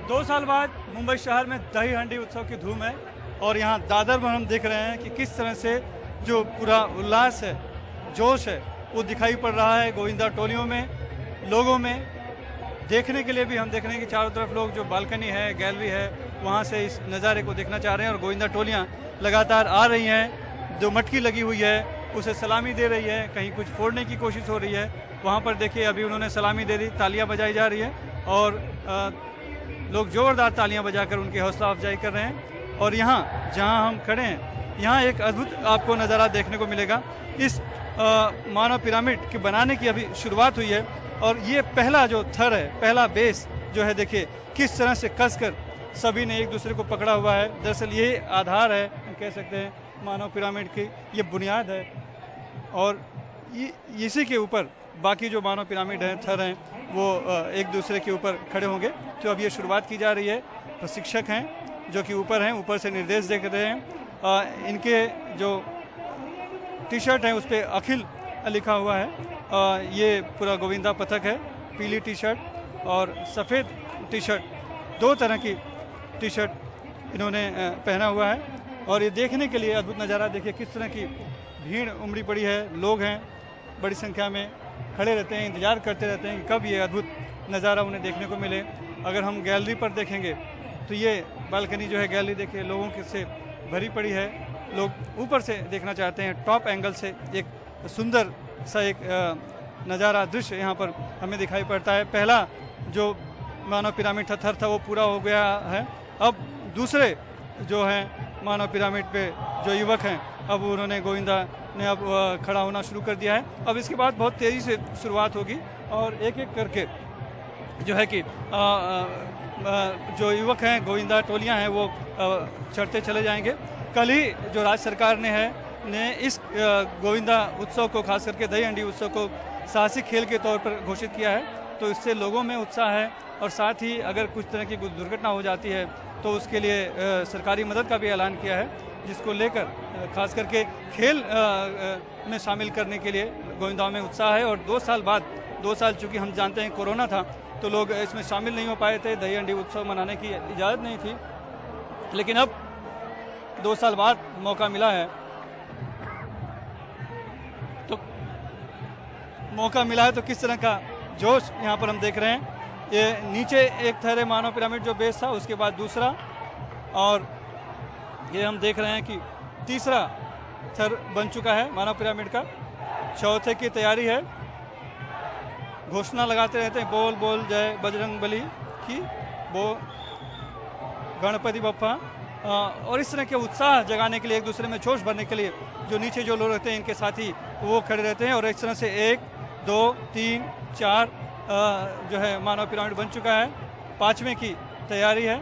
2 साल बाद मुंबई शहर में दही हांडी उत्सव की धूम है और यहाँ दादर में हम देख रहे हैं कि किस तरह से जो पूरा उल्लास है, जोश है, वो दिखाई पड़ रहा है गोविंदा टोलियों में, लोगों में। देखने के लिए भी हम देख रहे हैं कि चारों तरफ लोग, जो बालकनी है, गैलरी है, वहाँ से इस नज़ारे को देखना चाह रहे हैं और गोविंदा टोलियाँ लगातार आ रही हैं। जो मटकी लगी हुई है उसे सलामी दे रही है, कहीं कुछ फोड़ने की कोशिश हो रही है। वहाँ पर देखिए अभी उन्होंने सलामी दे दी, तालियां बजाई जा रही है और लोग जोरदार तालियां बजाकर उनकी हौसला अफजाई कर रहे हैं। और यहाँ जहाँ हम खड़े हैं, यहाँ एक अद्भुत आपको नज़ारा देखने को मिलेगा। इस मानव पिरामिड के बनाने की अभी शुरुआत हुई है और ये पहला जो थर है, पहला बेस जो है, देखिए किस तरह से कसकर सभी ने एक दूसरे को पकड़ा हुआ है। दरअसल ये आधार है, हम कह सकते हैं, मानव पिरामिड की ये बुनियाद है और इसी के ऊपर बाकी जो मानव पिरामिड हैं, थर हैं, वो एक दूसरे के ऊपर खड़े होंगे। तो अब ये शुरुआत की जा रही है। प्रशिक्षक हैं जो कि ऊपर हैं, ऊपर से निर्देश दे रहे हैं। इनके जो टी शर्ट है उस पर अखिल लिखा हुआ है। ये पूरा गोविंदा पथक है, पीली टी शर्ट और सफ़ेद टी शर्ट, 2 तरह की टी शर्ट इन्होंने पहना हुआ है। और ये देखने के लिए अद्भुत नज़ारा देखिए, किस तरह की भीड़ उमड़ी पड़ी है। लोग हैं बड़ी संख्या में, खड़े रहते हैं, इंतज़ार करते रहते हैं कि कब ये अद्भुत नज़ारा उन्हें देखने को मिले। अगर हम गैलरी पर देखेंगे तो ये बालकनी जो है, गैलरी देखिए लोगों के से भरी पड़ी है। लोग ऊपर से देखना चाहते हैं, टॉप एंगल से एक सुंदर सा एक नज़ारा, दृश्य यहाँ पर हमें दिखाई पड़ता है। पहला जो मानव पिरामिड था, थर था, वो पूरा हो गया है। अब दूसरे जो हैं मानव पिरामिड पे जो युवक हैं, अब उन्होंने, गोविंदा ने अब खड़ा होना शुरू कर दिया है। अब इसके बाद बहुत तेज़ी से शुरुआत होगी और एक एक करके जो है कि जो युवक हैं, गोविंदा टोलियां हैं, वो चढ़ते चले जाएंगे। कल ही जो राज्य सरकार ने इस गोविंदा उत्सव को, खास करके दही हांडी उत्सव को साहसिक खेल के तौर पर घोषित किया है। तो इससे लोगों में उत्साह है और साथ ही अगर कुछ तरह की दुर्घटना हो जाती है तो उसके लिए सरकारी मदद का भी ऐलान किया है, जिसको लेकर खास करके खेल में शामिल करने के लिए गोविंदाओं में उत्साह है। और 2 साल बाद, 2 साल चूँकि हम जानते हैं कोरोना था तो लोग इसमें शामिल नहीं हो पाए थे, दही हांडी उत्सव मनाने की इजाज़त नहीं थी, लेकिन अब 2 साल बाद मौका मिला है। तो मौका मिला है तो किस तरह का जोश यहाँ पर हम देख रहे हैं। ये नीचे एक थर है मानव पिरामिड जो बेस था, उसके बाद दूसरा, और ये हम देख रहे हैं कि तीसरा थर बन चुका है मानव पिरामिड का। चौथे की तैयारी है। घोषणा लगाते रहते हैं, बोल बोल जय बजरंग बली की, वो गणपति बप्पा। और इस तरह के उत्साह जगाने के लिए, एक दूसरे में जोश भरने के लिए जो नीचे जो लोग रहते हैं, इनके साथी वो खड़े रहते हैं। और इस तरह से 1 2 3 4 जो है मानव पिरामिड बन चुका है। 5वें की तैयारी है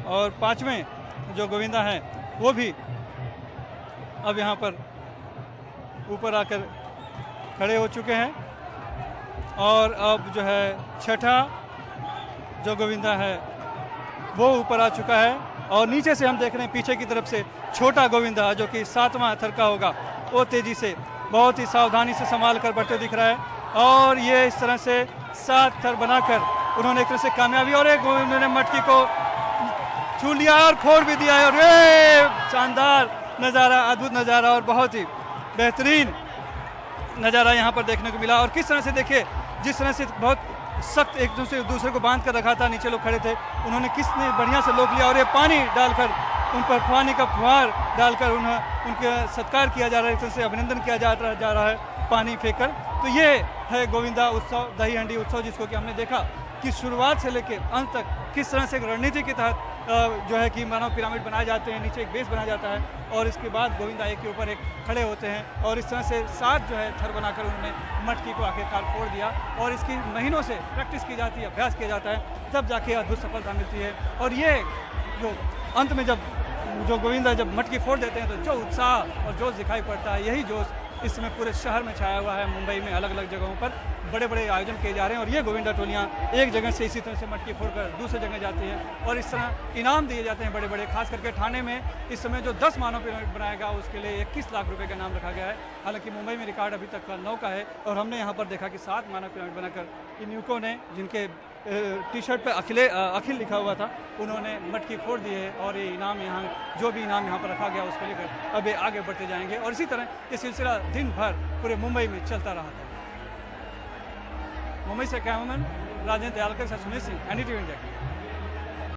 और 5वें जो गोविंदा हैं वो भी अब यहाँ पर ऊपर आकर खड़े हो चुके हैं। और अब जो है 6ठा जो गोविंदा है वो ऊपर आ चुका है। और नीचे से हम देख रहे हैं पीछे की तरफ से छोटा गोविंदा जो कि 7वां थर का होगा, वो तेज़ी से, बहुत ही सावधानी से संभाल कर बढ़ते दिख रहा है। और ये इस तरह से 7 थर बनाकर उन्होंने एक तरह से कामयाबी, और एक उन्होंने मटकी को छू लिया और फोड़ भी दिया है। और ये शानदार नज़ारा, अद्भुत नज़ारा और बहुत ही बेहतरीन नज़ारा यहाँ पर देखने को मिला। और किस तरह से देखिए, जिस तरह से बहुत सख्त एक दूसरे को बांध कर रखा था, नीचे लोग खड़े थे, उन्होंने किसने बढ़िया से लोग लिया और ये पानी डालकर, उन पर पानी का फुहार डालकर उनके सत्कार किया जा रहा है, एक तरह से अभिनंदन किया जा रहा है पानी फेंककर। तो ये है गोविंदा उत्सव, दही हांडी उत्सव, जिसको कि हमने देखा कि शुरुआत से लेकर अंत तक किस तरह से एक रणनीति के तहत जो है कि मानव पिरामिड बनाए जाते हैं, नीचे एक बेस बनाया जाता है और इसके बाद गोविंदा एक के ऊपर एक खड़े होते हैं। और इस तरह से 7 जो है थर बनाकर उन्होंने मटकी को आखिरकार फोड़ दिया। और इसकी महीनों से प्रैक्टिस की जाती है, अभ्यास किया जाता है, तब जाके अद्भुत सफलता मिलती है। और ये जो अंत में जब जो गोविंदा जब मटकी फोड़ देते हैं तो जो उत्साह और जोश दिखाई पड़ता है, यही जोश इस समय पूरे शहर में छाया हुआ है। मुंबई में अलग अलग जगहों पर बड़े बड़े आयोजन किए जा रहे हैं और ये गोविंदा टोलियाँ एक जगह से इसी तरह से मटकी फोड़कर दूसरे जगह जाती हैं और इस तरह इनाम दिए जाते हैं बड़े बड़े। खास करके ठाणे में इस समय जो 10 मानव पिरामिड बनाएगा उसके लिए 21 लाख रुपए का नाम रखा गया है। हालांकि मुंबई में रिकॉर्ड अभी तक का 9 का है और हमने यहाँ पर देखा कि 7 मानव पिरामिड बनाकर इन युवकों ने, जिनके टी शर्ट पे अखिल लिखा हुआ था, उन्होंने मटकी फोड़ दी है और ये इनाम यहाँ, जो भी इनाम यहाँ पर रखा गया उसको लेकर अब ये आगे बढ़ते जाएंगे और इसी तरह ये सिलसिला दिन भर पूरे मुंबई में चलता रहा था। मुंबई से cameraman Rajendra Dayalkar, Sunil Singh, NDTV India.